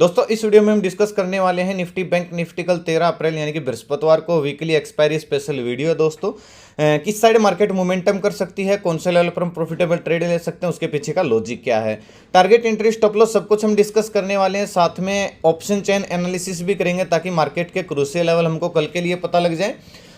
दोस्तों इस वीडियो में हम डिस्कस करने वाले हैं निफ्टी बैंक निफ्टी कल 13 अप्रैल यानी कि बृहस्पतिवार को वीकली एक्सपायरी स्पेशल वीडियो है दोस्तों। किस साइड मार्केट मोमेंटम कर सकती है, कौन से लेवल पर हम प्रॉफिटेबल ट्रेड ले सकते हैं, उसके पीछे का लॉजिक क्या है, टारगेट एंट्री स्टॉप लॉस सब कुछ हम डिस्कस करने वाले हैं। साथ में ऑप्शन चेन एनालिसिस भी करेंगे ताकि मार्केट के क्रूशियल लेवल हमको कल के लिए पता लग जाए।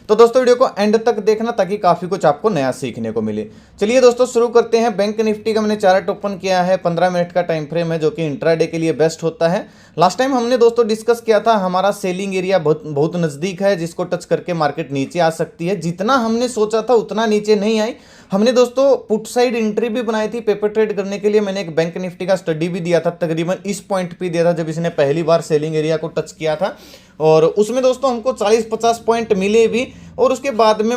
तो दोस्तों वीडियो को एंड तक देखना ताकि काफ़ी कुछ आपको नया सीखने को मिले। चलिए दोस्तों शुरू करते हैं। बैंक निफ्टी का मैंने चार्ट ओपन किया है, 15 मिनट का टाइम फ्रेम है जो कि इंट्राडे के लिए बेस्ट होता है। लास्ट टाइम हमने दोस्तों डिस्कस किया था हमारा सेलिंग एरिया बहुत नज़दीक है जिसको टच करके मार्केट नीचे आ सकती है। जितना हमने सोचा था उतना नीचे नहीं आई। हमने दोस्तों पुट साइड एंट्री भी बनाई थी पेपर ट्रेड करने के लिए। मैंने एक बैंक निफ्टी का स्टडी भी दिया था, तकरीबन इस पॉइंट पे दिया था जब इसने पहली बार सेलिंग एरिया को टच किया था, और उसमें दोस्तों हमको 40-50 पॉइंट मिले भी। और उसके बाद में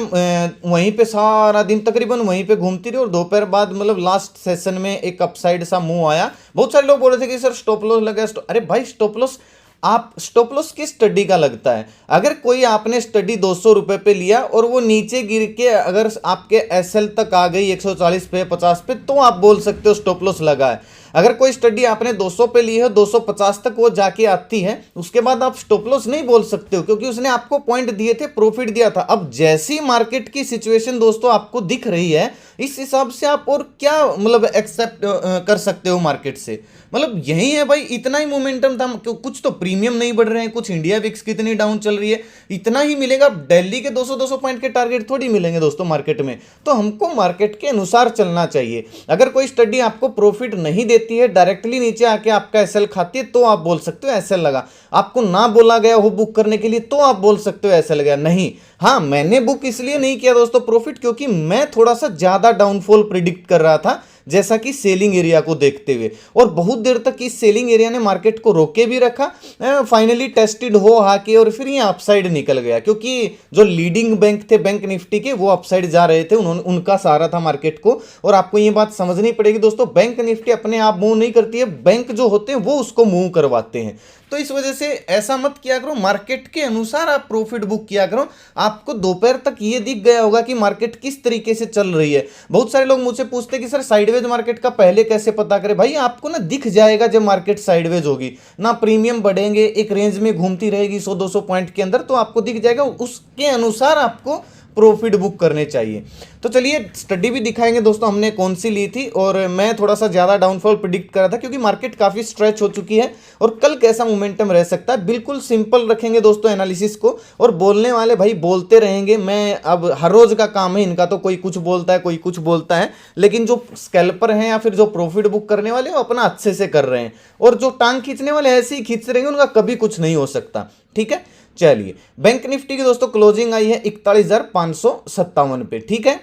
वहीं पे सारा दिन तकरीबन वहीं पे घूमती रही, और दोपहर बाद मतलब लास्ट सेशन में एक अपसाइड सा मूव आया। बहुत सारे लोग बोल रहे थे कि सर स्टॉप लॉस लगा। अरे भाई स्टॉप लॉस, आप स्टॉप लॉस किस स्टडी का लगता है? अगर कोई आपने स्टडी 200 रुपए पे लिया और वो नीचे गिर के अगर आपके एसएल तक आ गई 140 पे 50 पे, तो आप बोल सकते हो स्टॉप लॉस लगा है। अगर कोई स्टडी आपने 200 पे ली है, 250 तक वो जाके आती है, उसके बाद आप स्टॉप लॉस नहीं बोल सकते हो क्योंकि उसने आपको पॉइंट दिए थे, प्रॉफिट दिया था। अब जैसी मार्केट की सिचुएशन दोस्तों आपको दिख रही है, इस हिसाब से आप और क्या मतलब एक्सेप्ट कर सकते हो मार्केट से। मतलब यही है भाई, इतना ही मोमेंटम था। कुछ तो प्रीमियम नहीं बढ़ रहे हैं, कुछ इंडिया विक्स कितनी डाउन चल रही है, इतना ही मिलेगा। दिल्ली के 200-200 पॉइंट के टारगेट थोड़ी मिलेंगे दोस्तों मार्केट में। तो हमको मार्केट के अनुसार चलना चाहिए। अगर कोई स्टडी आपको प्रॉफिट नहीं देती है, डायरेक्टली नीचे आके आपका एसएल खाती है, तो आप बोल सकते हो एसएल लगा। आपको ना बोला गया हो बुक करने के लिए, तो आप बोल सकते हो एसएल गया। नहीं, हाँ मैंने बुक इसलिए नहीं किया दोस्तों प्रॉफिट, क्योंकि मैं थोड़ा सा ज्यादा डाउनफॉल प्रिडिक्ट कर रहा था जैसा कि सेलिंग एरिया को देखते हुए, और बहुत देर तक इस सेलिंग एरिया ने मार्केट को रोके भी रखा। फाइनली टेस्टेड हो हाके और फिर ये अपसाइड निकल गया, क्योंकि जो लीडिंग बैंक थे बैंक निफ्टी के वो अपसाइड जा रहे थे, उनका सहारा था मार्केट को। और आपको ये बात समझनी पड़ेगी दोस्तों, बैंक निफ्टी अपने आप मूव नहीं करती है, बैंक जो होते हैं वो उसको मूव करवाते हैं। तो इस वजह से ऐसा मत किया करो, मार्केट के अनुसार आप प्रॉफिट बुक किया करो। आपको दोपहर तक ये दिख गया होगा कि मार्केट किस तरीके से चल रही है। बहुत सारे लोग मुझसे पूछते हैं कि सर साइडवेज मार्केट का पहले कैसे पता करें। भाई आपको ना दिख जाएगा जब मार्केट साइडवेज होगी ना, प्रीमियम बढ़ेंगे, एक रेंज में घूमती रहेगी 100-200 पॉइंट के अंदर, तो आपको दिख जाएगा। उसके अनुसार आपको प्रॉफिट बुक करने चाहिए। तो चलिए स्टडी भी दिखाएंगे दोस्तों हमने कौन सी ली थी, और मैं थोड़ा सा ज़्यादा डाउनफॉल प्रिडिक्ट कर रहा था क्योंकि मार्केट काफ़ी स्ट्रेच हो चुकी है, और कल कैसा मोमेंटम रह सकता है। बिल्कुल सिंपल रखेंगे दोस्तों एनालिसिस को, और बोलने वाले भाई बोलते रहेंगे। मैं अब हर रोज़ का काम है इनका, तो कोई कुछ बोलता है कोई कुछ बोलता है, लेकिन जो स्कैल्पर हैं या फिर जो प्रॉफिट बुक करने वाले वो अपना अच्छे से कर रहे हैं, और जो टांग खींचने वाले ऐसे ही खींच रहेंगे, उनका कभी कुछ नहीं हो सकता। ठीक है, चलिए बैंक निफ्टी की दोस्तों क्लोजिंग आई है 41,557 पे। ठीक है,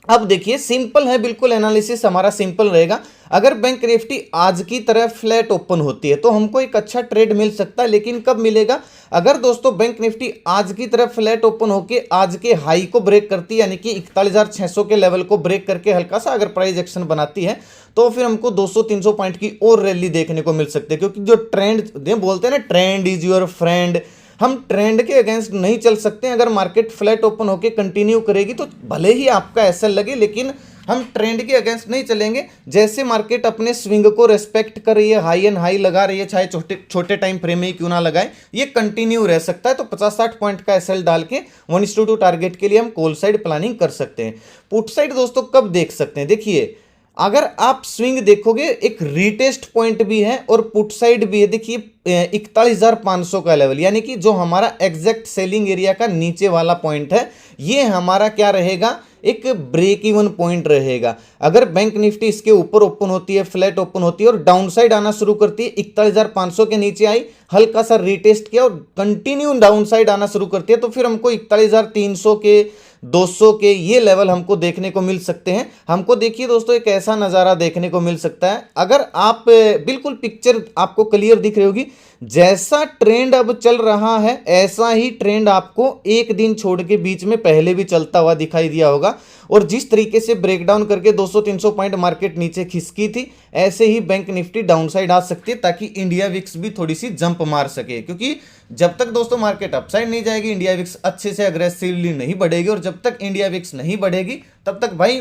अब देखिए सिंपल है, बिल्कुल एनालिसिस हमारा सिंपल रहेगा। अगर बैंक निफ्टी आज की तरह फ्लैट ओपन होती है तो हमको एक अच्छा ट्रेड मिल सकता है, लेकिन कब मिलेगा? अगर दोस्तों बैंक निफ्टी आज की तरह फ्लैट ओपन होके आज के हाई को ब्रेक करती है, यानी कि 41,600 के लेवल को ब्रेक करके हल्का सा अगर प्राइस एक्शन बनाती है, तो फिर हमको 200-300 पॉइंट की और रैली देखने को मिल सकती है। क्योंकि जो ट्रेंड बोलते हैं ना, ट्रेंड इज योर फ्रेंड, हम ट्रेंड के अगेंस्ट नहीं चल सकते। अगर मार्केट फ्लैट ओपन होकर कंटिन्यू करेगी तो भले ही आपका एसएल लगे, लेकिन हम ट्रेंड के अगेंस्ट नहीं चलेंगे। जैसे मार्केट अपने स्विंग को रेस्पेक्ट कर रही है, हाई एंड हाई लगा रही है, चाहे छोटे छोटे टाइम फ्रेम में ही क्यों ना लगाए, ये कंटिन्यू रह सकता है। तो 50-60 पॉइंट का एसएल डाल के 1:2 टारगेट के लिए हम कॉल साइड प्लानिंग कर सकते हैं। पुट साइड दोस्तों कब देख सकते हैं? देखिए अगर आप स्विंग देखोगे, एक रीटेस्ट पॉइंट भी है और पुट साइड भी है। देखिए 41,500 का लेवल, यानी कि जो हमारा एग्जैक्ट सेलिंग एरिया का नीचे वाला पॉइंट है, ये हमारा क्या रहेगा? एक ब्रेक इवन पॉइंट रहेगा। अगर बैंक निफ्टी इसके ऊपर ओपन होती है, फ्लैट ओपन होती है और डाउन साइड आना शुरू करती है, 41,500 के नीचे आई, हल्का सा रीटेस्ट किया और कंटिन्यू डाउन साइड आना शुरू करती है, तो फिर हमको 41,300 के 200 के ये लेवल हमको देखने को मिल सकते हैं। हमको देखिए दोस्तों एक ऐसा नज़ारा देखने को मिल सकता है, अगर आप बिल्कुल पिक्चर आपको क्लियर दिख रही होगी, जैसा ट्रेंड अब चल रहा है ऐसा ही ट्रेंड आपको एक दिन छोड़ के बीच में पहले भी चलता हुआ दिखाई दिया होगा। और जिस तरीके से ब्रेकडाउन करके 200-300 पॉइंट मार्केट नीचे खिसकी थी, ऐसे ही बैंक निफ्टी डाउन साइड आ सकती है, ताकि इंडिया विक्स भी थोड़ी सी जंप मार सके। क्योंकि जब तक दोस्तों मार्केट अपसाइड नहीं जाएगी, इंडिया विक्स अच्छे से अग्रेसिवली नहीं बढ़ेगी, और जब तक इंडिया विक्स नहीं बढ़ेगी तब तक भाई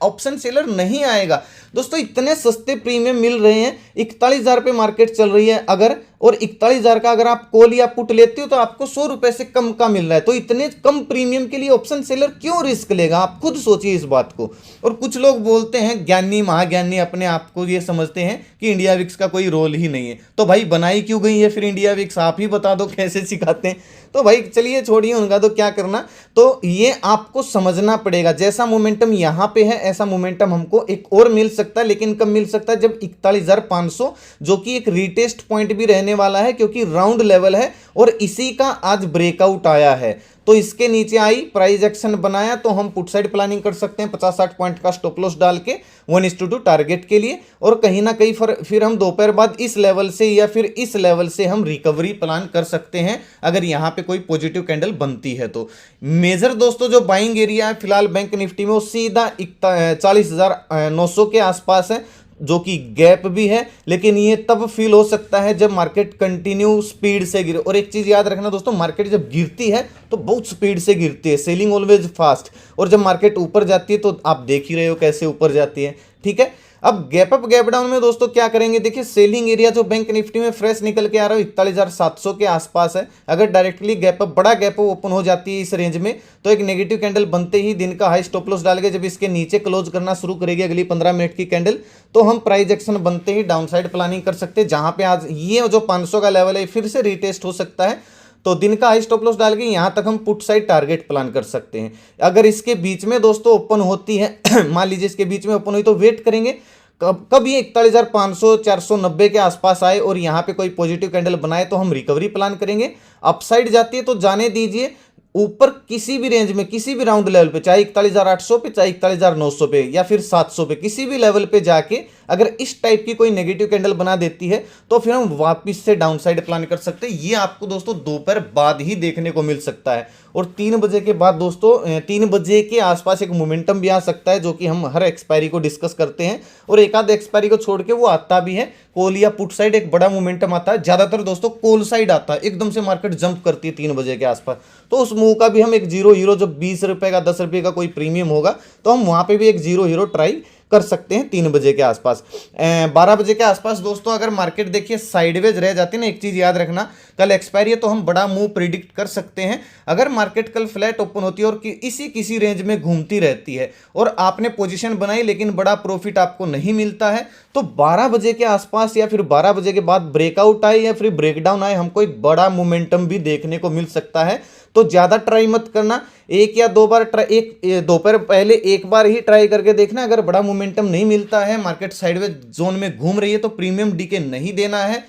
ऑप्शन सेलर नहीं आएगा। दोस्तों इतने सस्ते प्रीमियम मिल रहे हैं, 41,000 पे मार्केट चल रही है। अगर और 41,000 का अगर आप कॉल या पुट लेते हो तो आपको 100 रुपए से कम का मिल रहा है। तो इतने कम प्रीमियम के लिए ऑप्शन सेलर क्यों रिस्क लेगा, आप खुद सोचिए इस बात को। और कुछ लोग बोलते हैं ज्ञानी महाज्ञानी, अपने आप को ये समझते हैं कि इंडिया विक्स का कोई रोल ही नहीं है। तो भाई बनाई क्यों गई है फिर इंडिया विक्स, आप ही बता दो कैसे सिखाते हैं। तो भाई चलिए छोड़िए उनका, तो क्या करना, तो ये आपको समझना पड़ेगा। जैसा मोमेंटम यहाँ पे है ऐसा मोमेंटम हमको एक और मिल सकता है, लेकिन कब मिल सकता है, जब 41,500 जो कि एक रीटेस्ट पॉइंट भी रहने वाला है क्योंकि राउंड लेवल है और इसी का आज ब्रेकआउट आया है। तो इसके नीचे आई, प्राइस एक्शन बनाया, तो हम पुट साइड प्लानिंग कर सकते हैं 50-60 पॉइंट का स्टॉप लॉस डाल के 1:2 टारगेट के लिए। और कहीं ना कहीं फिर हम दोपहर बाद इस लेवल से या फिर इस लेवल से हम रिकवरी प्लान कर सकते हैं अगर यहाँ पे कोई पॉजिटिव कैंडल बनती है तो। मेजर दोस्तों जो बाइंग एरिया है फिलहाल बैंक निफ्टी में वो सीधा 40,900 के आसपास है, जो कि गैप भी है, लेकिन ये तब फील हो सकता है जब मार्केट कंटिन्यू स्पीड से गिरे। और एक चीज याद रखना दोस्तों, मार्केट जब गिरती है तो बहुत स्पीड से गिरती है, सेलिंग ऑलवेज फास्ट, और जब मार्केट ऊपर जाती है तो आप देख ही रहे हो कैसे ऊपर जाती है। ठीक है, अब गैप अप गैप डाउन में दोस्तों क्या करेंगे, देखिए सेलिंग एरिया जो बैंक निफ्टी में फ्रेश निकल के आ रहा है 41,700 के आसपास है। अगर डायरेक्टली गैप अप, बड़ा गैप अप ओपन हो जाती है इस रेंज में, तो एक नेगेटिव कैंडल बनते ही दिन का हाई स्टॉप लॉस डाल के जब इसके नीचे क्लोज करना शुरू करेगी अगली 15 मिनट की कैंडल, तो हम प्राइस एक्शन बनते ही डाउन साइड प्लानिंग कर सकते हैं। जहां पे आज ये जो 500 का लेवल है फिर से रिटेस्ट हो सकता है, तो दिन का हाई स्टॉप लॉस डाल के यहां तक हम पुट साइड टारगेट प्लान कर सकते हैं। अगर इसके बीच में दोस्तों ओपन होती है मान लीजिए इसके बीच में ओपन हुई, तो वेट करेंगे कब ये 41,500 490 के आसपास आए और यहाँ पे कोई पॉजिटिव कैंडल बनाए तो हम रिकवरी प्लान करेंगे। अपसाइड जाती है तो जाने दीजिए, ऊपर किसी भी रेंज में किसी भी राउंड लेवल पे, चाहे 41,800 पे, चाहे 41,900 पे या फिर 700 पे, किसी भी लेवल पे जाके अगर इस टाइप की कोई नेगेटिव कैंडल बना देती है तो फिर हम वापस से डाउन साइड प्लान कर सकते हैं। ये आपको दोस्तों दोपहर बाद ही देखने को मिल सकता है। और 3 बजे के बाद दोस्तों 3 बजे के आसपास एक मोमेंटम भी आ सकता है, जो कि हम हर एक्सपायरी को डिस्कस करते हैं, और एक आध एक्सपायरी को छोड़ के वो आता भी है। कॉल या पुट साइड एक बड़ा मोमेंटम आता है, ज्यादातर दोस्तों कॉल साइड आता है, एकदम से मार्केट जंप करती है 3 बजे के आसपास, तो उस मूव का भी हम एक जीरो हीरो, जब 20 रुपए का 10 रुपए का कोई प्रीमियम होगा तो हम वहां पे भी एक जीरो हीरो ट्राई कर सकते हैं 3 बजे के आसपास। 12 बजे के आसपास दोस्तों अगर मार्केट देखिए साइडवेज रह जाती है ना, एक चीज याद रखना, कल एक्सपायरी है तो हम बड़ा मूव प्रिडिक्ट कर सकते हैं। अगर मार्केट कल फ्लैट ओपन होती है और किसी रेंज में घूमती रहती है और आपने पोजीशन बनाई लेकिन बड़ा प्रॉफिट आपको नहीं मिलता है, तो 12 बजे के आसपास या फिर 12 बजे के बाद ब्रेकआउट आए या फिर ब्रेकडाउन आए, हमको एक बड़ा मोमेंटम भी देखने को मिल सकता है। तो ज्यादा ट्राई मत करना, एक या दो बार ट्राई, एक दोपहर पहले एक बार ही ट्राई करके देखना। अगर बड़ा मोमेंटम नहीं मिलता है, मार्केट साइडवेज जोन में घूम रही है, तो प्रीमियम डीके नहीं देना है।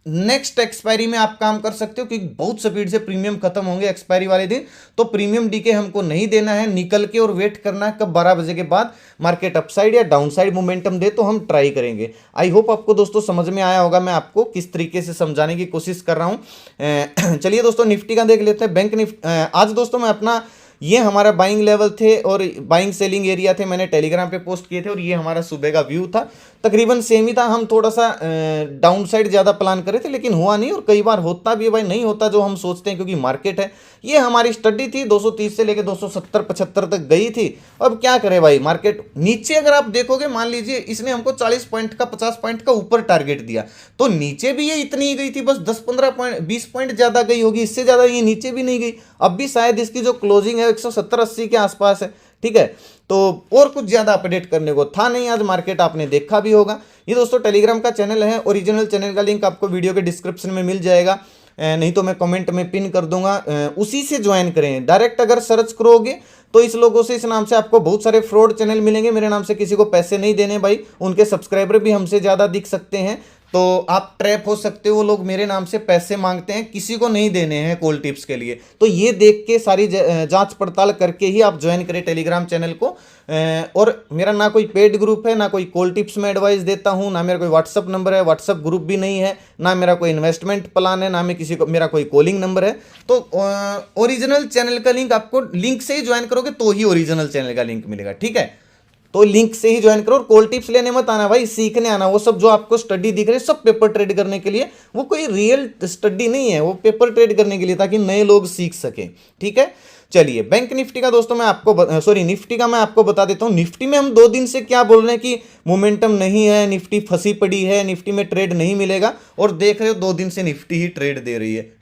नेक्स्ट एक्सपायरी में आप काम कर सकते हो क्योंकि बहुत स्पीड से प्रीमियम खत्म होंगे एक्सपायरी वाले दिन, तो प्रीमियम डीके हमको नहीं देना है, निकल के और वेट करना है कब 12 बजे के बाद मार्केट अपसाइड या डाउनसाइड मोमेंटम दे तो हम ट्राई करेंगे। आई होप आपको दोस्तों समझ में आया होगा, मैं आपको किस तरीके से समझाने की कोशिश कर रहा हूं। चलिए दोस्तों निफ्टी का देख लेते हैं। बैंक निफ्टी आज दोस्तों मैं अपना, ये हमारा बाइंग लेवल थे और बाइंग सेलिंग एरिया थे, मैंने टेलीग्राम पे पोस्ट किए थे, और ये हमारा सुबह का व्यू था, तकरीबन सेम ही था। हम थोड़ा सा डाउन साइड ज़्यादा प्लान करे थे लेकिन हुआ नहीं, और कई बार होता भी है भाई, नहीं होता जो हम सोचते हैं क्योंकि मार्केट है। ये हमारी स्टडी थी, 230 से लेकर 270-75 तक गई थी। अब क्या करें भाई, मार्केट नीचे अगर आप देखोगे, मान लीजिए इसने हमको 40 पॉइंट का 50 पॉइंट का ऊपर टारगेट दिया, तो नीचे भी ये इतनी ही गई थी, बस 10-15 पॉइंट 20 पॉइंट ज़्यादा गई होगी, इससे ज़्यादा ये नीचे भी नहीं गई। अब भी शायद इसकी जो क्लोजिंग है 170-80 के आसपास है, ठीक है, तो और कुछ ज़्यादा अपडेट करने को था नहीं आज मार्केट, आपने देखा भी होगा। ये दोस्तों टेलीग्राम का चैनल है, ओरिजिनल चैनल का लिंक आपको वीडियो के डिस्क्रिप्शन में मिल जाएगा, नहीं तो मैं कमेंट में पिन कर दूंगा, उसी से ज्वाइन करें। डायरेक्ट अगर सर्च करोगे तो इस लोगों से, इस नाम से आपको बहुत सारे फ्रॉड चैनल मिलेंगे, मेरे नाम से किसी को पैसे नहीं देने भाई, उनके सब्सक्राइबर भी हमसे ज़्यादा दिख सकते हैं, तो आप ट्रैप हो सकते हो। वो लोग मेरे नाम से पैसे मांगते हैं, किसी को नहीं देने हैं कॉल टिप्स के लिए, तो ये देख के सारी जांच पड़ताल करके ही आप ज्वाइन करें टेलीग्राम चैनल को। और मेरा ना कोई पेड ग्रुप है, ना कोई कॉल टिप्स में एडवाइस देता हूँ, ना मेरा कोई व्हाट्सअप नंबर है, व्हाट्सअप ग्रुप भी नहीं है, ना मेरा कोई इन्वेस्टमेंट प्लान है, ना मैं किसी को, मेरा कोई कॉलिंग नंबर है। तो ओरिजिनल चैनल का लिंक आपको, लिंक से ही ज्वाइन करोगे तो ही ओरिजिनल चैनल का लिंक मिलेगा, ठीक है, तो लिंक से ही ज्वाइन करो। और कॉल टिप्स लेने मत आना भाई, सीखने आना। वो सब जो आपको स्टडी दिख रही है सब पेपर ट्रेड करने के लिए, वो कोई रियल स्टडी नहीं है, वो पेपर ट्रेड करने के लिए ताकि नए लोग सीख सके, ठीक है। चलिए बैंक निफ्टी का दोस्तों मैं आपको सॉरी निफ्टी का मैं आपको बता देता हूं। निफ्टी में हम 2 दिन से क्या बोल रहे हैं कि मोमेंटम नहीं है, निफ्टी फंसी पड़ी है, निफ्टी में ट्रेड नहीं मिलेगा, और देख रहे हो 2 दिन से निफ्टी ही ट्रेड दे रही है।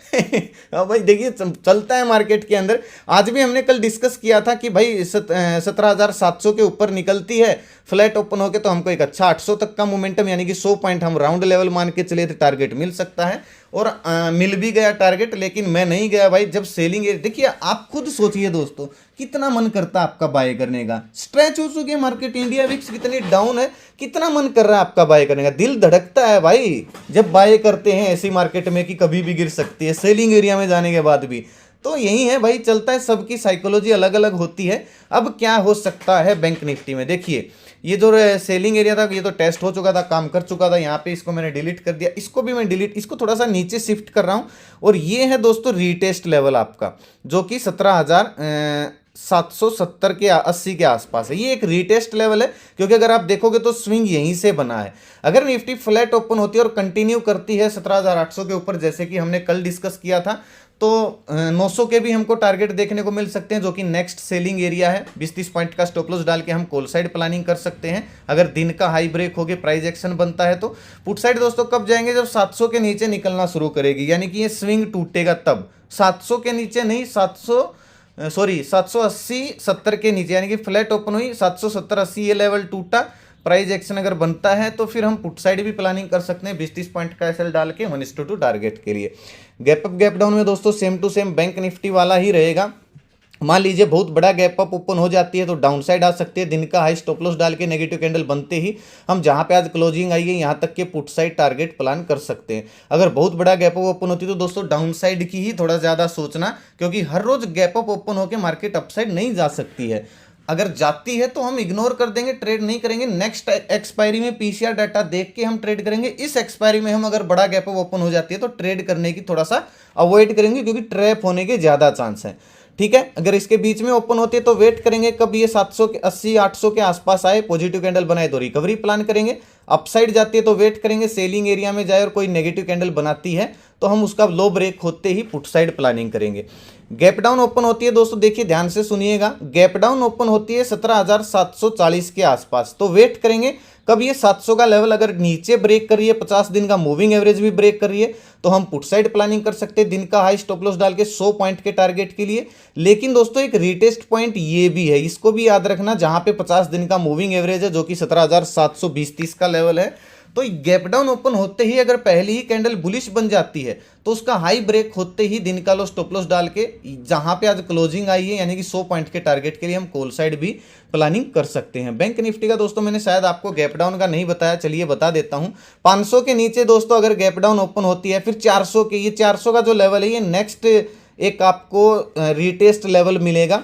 अब भाई देखिए चलता है मार्केट के अंदर। आज भी हमने कल डिस्कस किया था कि भाई 17,700 के ऊपर निकलती है फ्लैट ओपन होके तो हमको एक अच्छा 800 तक का मोमेंटम यानी कि 100 पॉइंट हम राउंड लेवल मान के चले थे टारगेट मिल सकता है, और मिल भी गया टारगेट। लेकिन मैं नहीं गया भाई, जब सेलिंग देखिए आप खुद सोचिए दोस्तों, कितना मन करता है आपका बाय करने का। स्ट्रेच हो चुकी है मार्केट, इंडिया विक्स कितनी डाउन है, कितना मन कर रहा है आपका बाय करने का। दिल धड़कता है भाई जब बाय करते हैं ऐसी मार्केट में कि कभी भी गिर सकती है, सेलिंग एरिया में जाने के बाद भी। तो यही है भाई, चलता है, सबकी साइकोलॉजी अलग अलग होती है। अब क्या हो सकता है बैंक निफ्टी में, देखिए ये जो सेलिंग एरिया था ये तो टेस्ट हो चुका था, काम कर चुका था। यहाँ पे इसको मैंने डिलीट कर दिया, इसको भी मैं डिलीट, इसको थोड़ा सा नीचे शिफ्ट कर रहा हूँ। और ये है दोस्तों रीटेस्ट लेवल आपका, जो कि 17,770 के 80 के आसपास है। ये एक रीटेस्ट लेवल है, क्योंकि अगर आप देखोगे तो स्विंग यहीं से बना है। अगर निफ्टी फ्लैट ओपन होती है और कंटिन्यू करती है 17,800 के ऊपर, जैसे कि हमने कल डिस्कस किया था, तो 900 के भी हमको टारगेट देखने को मिल सकते हैं, जो कि नेक्स्ट सेलिंग एरिया है। 20-30 पॉइंट का स्टॉप लॉस डाल के हम कॉल साइड प्लानिंग कर सकते हैं। अगर दिन का हाई ब्रेक होके प्राइस एक्शन बनता है तो पुट साइड दोस्तों कब जाएंगे, जब 700 के नीचे निकलना शुरू करेगी, यानी कि ये स्विंग टूटेगा तब। 700 के नीचे नहीं, 780-70 के नीचे, यानी कि फ्लैट ओपन हुई 770-80 ये लेवल टूटा, प्राइस एक्शन अगर बनता है तो फिर हम पुट साइड भी प्लानिंग कर सकते हैं 20-30 पॉइंट का एसएल डाल के 1:2 टारगेट के लिए। गैप अप गैप डाउन में दोस्तों same to same bank Nifty वाला ही रहेगा। मान लीजिए बहुत बड़ा गैप अप ओपन हो जाती है तो डाउन साइड आ सकती है, दिन का हाई स्टॉप लॉस डाल के नेगेटिव कैंडल बनते ही हम जहां पे आज क्लोजिंग आई है यहां तक के पुट साइड टारगेट प्लान कर सकते हैं। अगर बहुत बड़ा गैप अप ओपन होती है तो दोस्तों डाउन साइड की ही थोड़ा ज्यादा सोचना, क्योंकि हर रोज गैप अप ओपन होकर मार्केट अपसाइड नहीं जा सकती है। अगर जाती है तो हम इग्नोर कर देंगे, ट्रेड नहीं करेंगे। नेक्स्ट एक्सपायरी में पीसीआर डाटा देख के हम ट्रेड करेंगे। इस एक्सपायरी में हम अगर बड़ा गैप अप ओपन हो जाती है तो ट्रेड करने की थोड़ा सा अवॉइड करेंगे, क्योंकि ट्रैप होने के ज़्यादा चांस है। ठीक है, अगर इसके बीच में ओपन होती है तो वेट करेंगे कब ये 700 के 80-800 के आसपास आए, पॉजिटिव कैंडल बनाए तो रिकवरी प्लान करेंगे। अपसाइड जाती है तो वेट करेंगे सेलिंग एरिया में जाए और कोई नेगेटिव कैंडल बनाती है तो हम उसका लो ब्रेक होते ही पुट साइड प्लानिंग करेंगे। गैप डाउन ओपन होती है दोस्तों, देखिए ध्यान से सुनिएगा, गैप डाउन ओपन होती है 17,740 के आसपास, तो वेट करेंगे कब ये 700 का लेवल अगर नीचे ब्रेक कर रही है, 50 दिन का मूविंग एवरेज भी ब्रेक कर रही है, तो हम पुट साइड प्लानिंग कर सकते हैं दिन का हाई स्टॉप लॉस डाल के 100 पॉइंट के टारगेट के लिए। लेकिन दोस्तों एक रीटेस्ट पॉइंट ये भी है, इसको भी याद रखना, जहां पे 50 दिन का मूविंग एवरेज है जो कि 17,720-30 का लेवल है। तो गैप डाउन ओपन होते ही अगर पहली ही कैंडल बुलिश बन जाती है तो उसका हाई ब्रेक होते ही दिन का लो स्टॉप लॉस डाल के जहां पे आज क्लोजिंग आई है यानी कि 100 पॉइंट के टारगेट के लिए हम कॉल साइड भी प्लानिंग कर सकते हैं। बैंक निफ्टी का दोस्तों मैंने शायद आपको गैप डाउन का नहीं बताया, चलिए बता देता हूं। 500 के नीचे दोस्तों अगर गैप डाउन ओपन होती है, फिर 400 के, ये 400 का जो लेवल है ये नेक्स्ट एक आपको रीटेस्ट लेवल मिलेगा।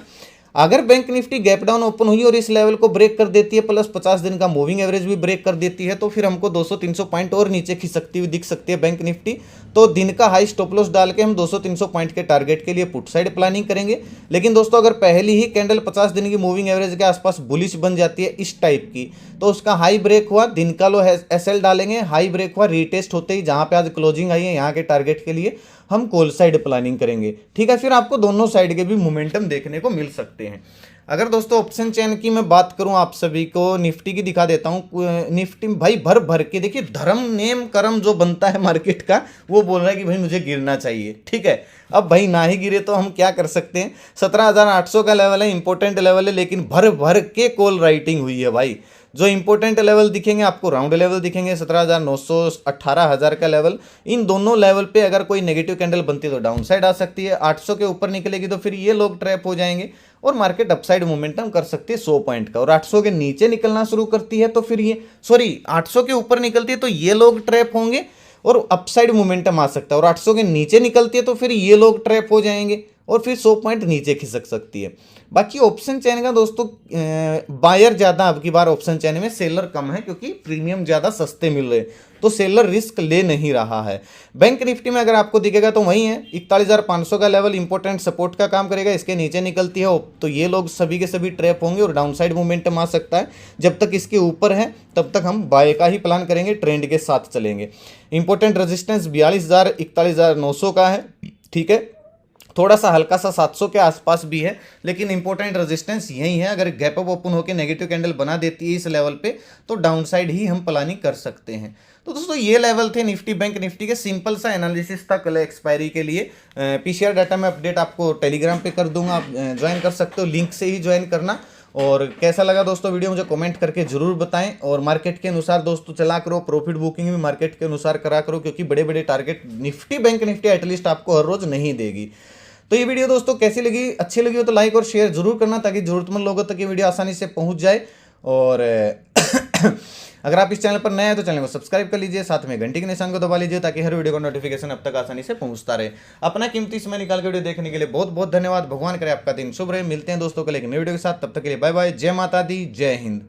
अगर bank Nifty gap down open हुई और इस लेवल को ब्रेक कर देती है, प्लस 50 दिन का मूविंग एवरेज भी ब्रेक कर देती है, तो फिर हमको 200-300 पॉइंट और नीचे खिसकती हुई दिख सकती है बैंक निफ्टी। तो दिन का हाई स्टॉप लॉस डाल के हम 200-300 पॉइंट के टारगेट के लिए पुट साइड प्लानिंग करेंगे। लेकिन दोस्तों अगर पहली ही कैंडल 50 दिन की मूविंग एवरेज के आसपास बुलिश बन जाती है इस टाइप की, तो उसका हाई ब्रेक हुआ, दिन का लो एसएल डालेंगे, हाई ब्रेक हुआ, रीटेस्ट होते ही जहां पे आज क्लोजिंग आई है यहाँ के टारगेट के लिए हम कॉल साइड प्लानिंग करेंगे। ठीक है, फिर आपको दोनों साइड के भी मोमेंटम देखने को मिल सकते हैं। अगर दोस्तों ऑप्शन चेन की मैं बात करूं आप सभी को, निफ्टी की दिखा देता हूं। निफ्टी भाई भर भर के देखिए, धर्म नेम कर्म जो बनता है मार्केट का वो बोल रहा है कि भाई मुझे गिरना चाहिए। ठीक है, अब भाई ना ही गिरे तो हम क्या कर सकते हैं। 17,800 का लेवल है, इंपॉर्टेंट लेवल है, लेकिन भर भर के कॉल राइटिंग हुई है भाई। जो इंपॉर्टेंट लेवल दिखेंगे आपको, राउंड लेवल दिखेंगे 17,900, 18,000 का लेवल, इन दोनों लेवल पे अगर कोई नेगेटिव कैंडल बनती है तो डाउन साइड आ सकती है। 800 के ऊपर निकलेगी तो फिर ये लोग ट्रैप हो जाएंगे और मार्केट अपसाइड मोमेंटम कर सकती है 100 पॉइंट का। और 800 के नीचे निकलना शुरू करती है तो फिर ये 800 के ऊपर निकलती है तो ये लोग ट्रैप होंगे और अपसाइड मोमेंटम आ सकता है। और 800 के नीचे निकलती है तो फिर ये लोग ट्रैप हो जाएंगे और फिर 100 पॉइंट नीचे खिसक सकती है। बाकी ऑप्शन चेन का दोस्तों बायर ज़्यादा, अब की बार ऑप्शन चेन में सेलर कम है क्योंकि प्रीमियम ज़्यादा सस्ते मिल रहे हैं, तो सेलर रिस्क ले नहीं रहा है। बैंक निफ्टी में अगर आपको दिखेगा तो वही है, 41,500 का लेवल इंपॉर्टेंट सपोर्ट का काम करेगा। इसके नीचे निकलती है तो ये लोग सभी के सभी ट्रैप होंगे और डाउन साइड मोमेंटम आ सकता है। जब तक इसके ऊपर है तब तक हम बाय का ही प्लान करेंगे, ट्रेंड के साथ चलेंगे। इंपॉर्टेंट रेजिस्टेंस 42,000 41,900 का है। ठीक है, थोड़ा सा हल्का सा 700 के आसपास भी है, लेकिन इंपॉर्टेंट रेजिस्टेंस यही है। अगर गैप अप ओपन होकर नेगेटिव कैंडल बना देती है इस लेवल पे तो डाउन साइड ही हम प्लानिंग कर सकते हैं। तो दोस्तों ये लेवल थे निफ्टी बैंक निफ्टी के, सिंपल सा एनालिसिस था कल एक्सपायरी के लिए। पीसीआर डाटा में अपडेट आपको टेलीग्राम पे कर दूंगा, आप ज्वाइन कर सकते हो, लिंक से ही ज्वाइन करना। और कैसा लगा दोस्तों वीडियो मुझे कमेंट करके जरूर बताएं। और मार्केट के अनुसार दोस्तों चला करो, प्रॉफिट बुकिंग भी मार्केट के अनुसार करा करो, क्योंकि बड़े बड़े target Nifty bank Nifty at least आपको हर रोज नहीं देगी। तो ये वीडियो दोस्तों कैसी लगी, अच्छी लगी हो तो लाइक और शेयर जरूर करना, ताकि जरूरतमंद लोगों तक ये वीडियो आसानी से पहुंच जाए। और अगर आप इस चैनल पर नए हैं तो चैनल को सब्सक्राइब कर लीजिए, साथ में घंटी के निशान को दबा लीजिए, ताकि हर वीडियो का नोटिफिकेशन अब तक आसानी से पहुंचता रहे। अपना कीमती समय निकाल के वीडियो देखने के लिए बहुत बहुत धन्यवाद। भगवान करे आपका दिन शुभ रहे। मिलते हैं दोस्तों कल एक नई वीडियो के साथ, तब तक के लिए बाय बाय। जय माता दी, जय हिंद।